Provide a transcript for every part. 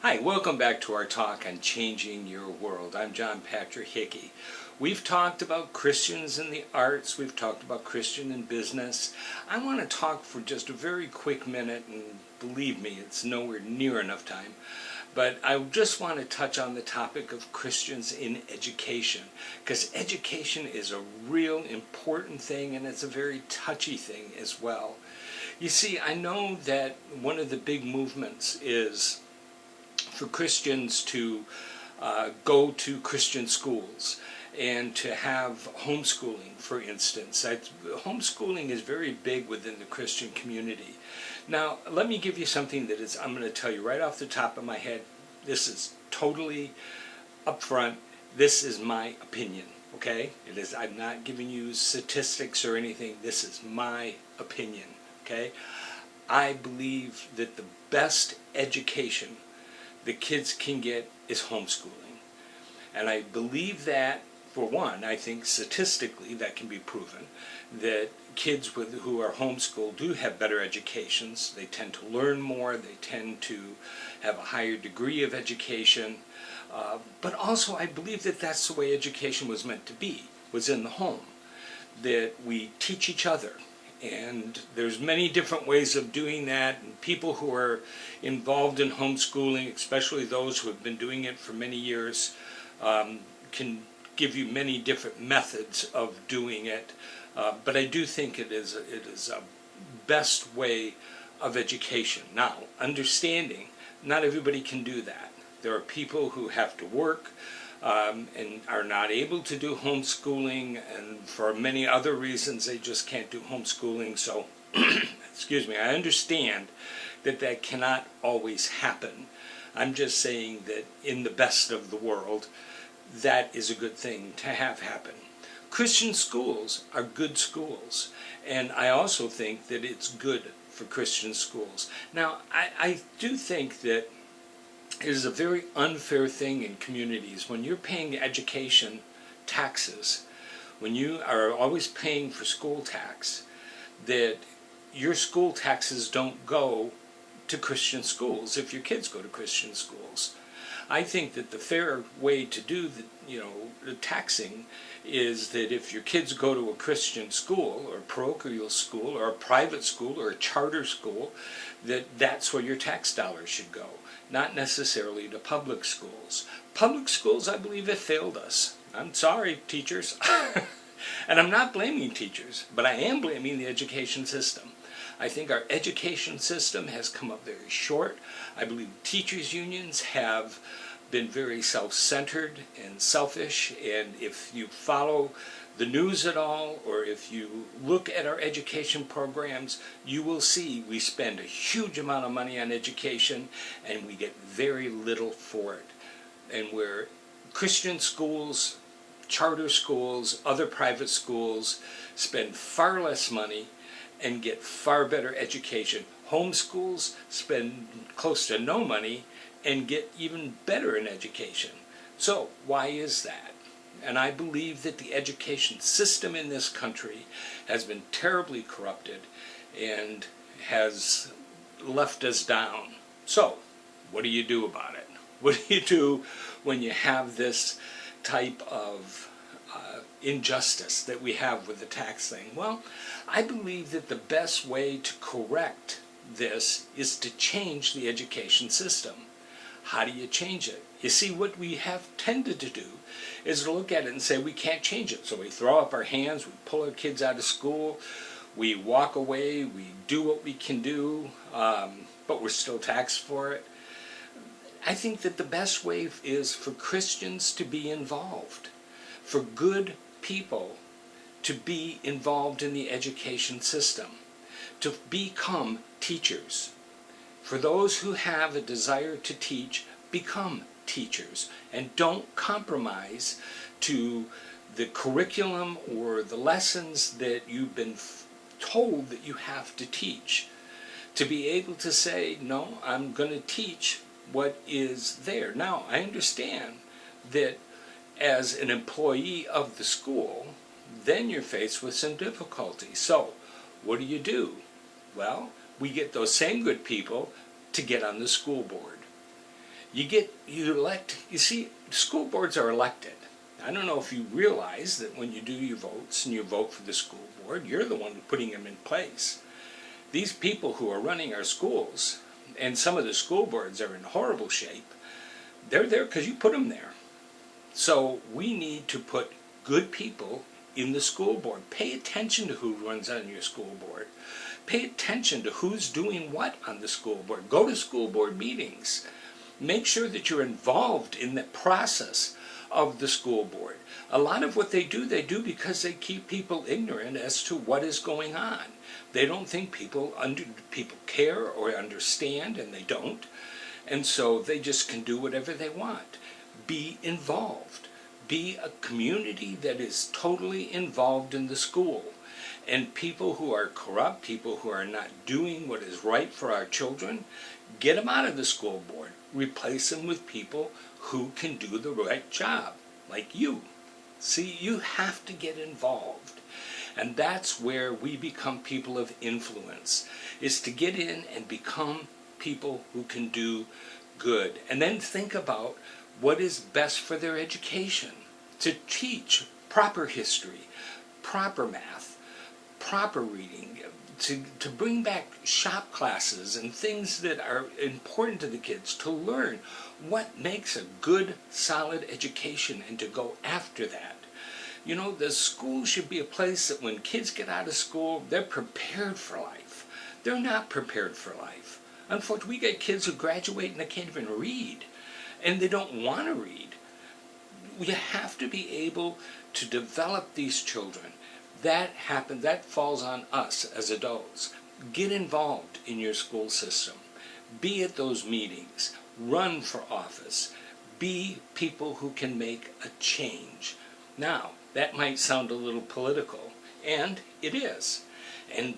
Hi, welcome back to our talk on changing your world. I'm John Patrick Hickey. We've talked about Christians in the arts, we've talked about Christian in business. I want to talk for just a very quick minute, and believe me, it's nowhere near enough time, but I just want to touch on the topic of Christians in education, because education is a real important thing and it's a very touchy thing as well. You see, I know that one of the big movements is for Christians to go to Christian schools and to have homeschooling, for instance. Homeschooling is very big within the Christian community. Now, let me give you something that is, I'm going to tell you right off the top of my head. This is totally upfront. This is my opinion, okay? It is. I'm not giving you statistics or anything. This is my opinion, okay? I believe that the best education the kids can get is homeschooling. And I believe that, for one, I think statistically that can be proven, that kids who are homeschooled do have better educations. They tend to learn more, they tend to have a higher degree of education. But also I believe that that's the way education was meant to be, was in the home. That we teach each other. And there's many different ways of doing that, and people who are involved in homeschooling, especially those who have been doing it for many years, can give you many different methods of doing it. But I do think it is a best way of education. Now, understanding, not everybody can do that. There are people who have to work, and are not able to do homeschooling, and for many other reasons they just can't do homeschooling. So, excuse me, I understand that that cannot always happen. I'm just saying that in the best of the world, that is a good thing to have happen. Christian schools are good schools, and I also think that it's good for Christian schools. Now, I do think that it is a very unfair thing in communities when you're paying education taxes, when you are always paying for school tax, that your school taxes don't go to Christian schools if your kids go to Christian schools. I think that the fair way to do the taxing is that if your kids go to a Christian school or a parochial school or a private school or a charter school, that's where your tax dollars should go. Not necessarily to public schools. Public schools, I believe, have failed us. I'm sorry, teachers. And I'm not blaming teachers, but I am blaming the education system. I think our education system has come up very short. I believe teachers' unions have been very self-centered and selfish, and if you follow the news at all, or if you look at our education programs, you will see we spend a huge amount of money on education and we get very little for it. And where Christian schools, charter schools, other private schools spend far less money and get far better education. Homeschools spend close to no money and get even better in education. So why is that? And I believe that the education system in this country has been terribly corrupted and has left us down. So, what do you do about it? What do you do when you have this type of injustice that we have with the tax thing? Well, I believe that the best way to correct this is to change the education system. How do you change it? You see, what we have tended to do is to look at it and say we can't change it. So we throw up our hands, we pull our kids out of school, we walk away, we do what we can do, but we're still taxed for it. I think that the best way is for Christians to be involved, for good people to be involved in the education system, to become teachers. For those who have a desire to teach, become teachers and don't compromise to the curriculum or the lessons that you've been told that you have to teach. To be able to say, no, I'm going to teach what is there. Now, I understand that as an employee of the school, then you're faced with some difficulty. So, what do? Well, we get those same good people to get on the school board. You elect, you see, school boards are elected. I don't know if you realize that when you do your votes and you vote for the school board, you're the one putting them in place. These people who are running our schools, and some of the school boards are in horrible shape, they're there because you put them there. So we need to put good people in the school board. Pay attention to who runs on your school board. Pay attention to who's doing what on the school board. Go to school board meetings. Make sure that you're involved in the process of the school board. A lot of what they do because they keep people ignorant as to what is going on. They don't think people care or understand, and they don't. And so they just can do whatever they want. Be involved. Be a community that is totally involved in the school. And people who are corrupt, people who are not doing what is right for our children, get them out of the school board. Replace them with people who can do the right job, like you. See, you have to get involved. And that's where we become people of influence, is to get in and become people who can do good. And then think about what is best for their education. To teach proper history, proper math, proper reading, to bring back shop classes and things that are important to the kids, to learn what makes a good, solid education and to go after that. You know, the school should be a place that when kids get out of school, they're prepared for life. They're not prepared for life. Unfortunately, we get kids who graduate and they can't even read, and they don't want to read. We have to be able to develop these children. That falls on us as adults. Get involved in your school system. Be at those meetings. Run for office. Be people who can make a change. Now, that might sound a little political, and it is.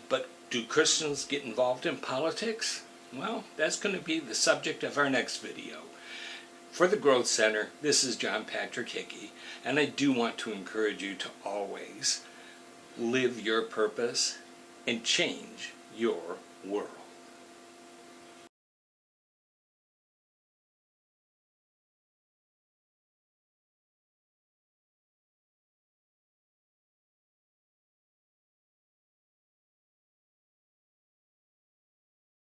But do Christians get involved in politics? Well, that's going to be the subject of our next video. For the Growth Center, this is John Patrick Hickey, and I do want to encourage you to always live your purpose and change your world.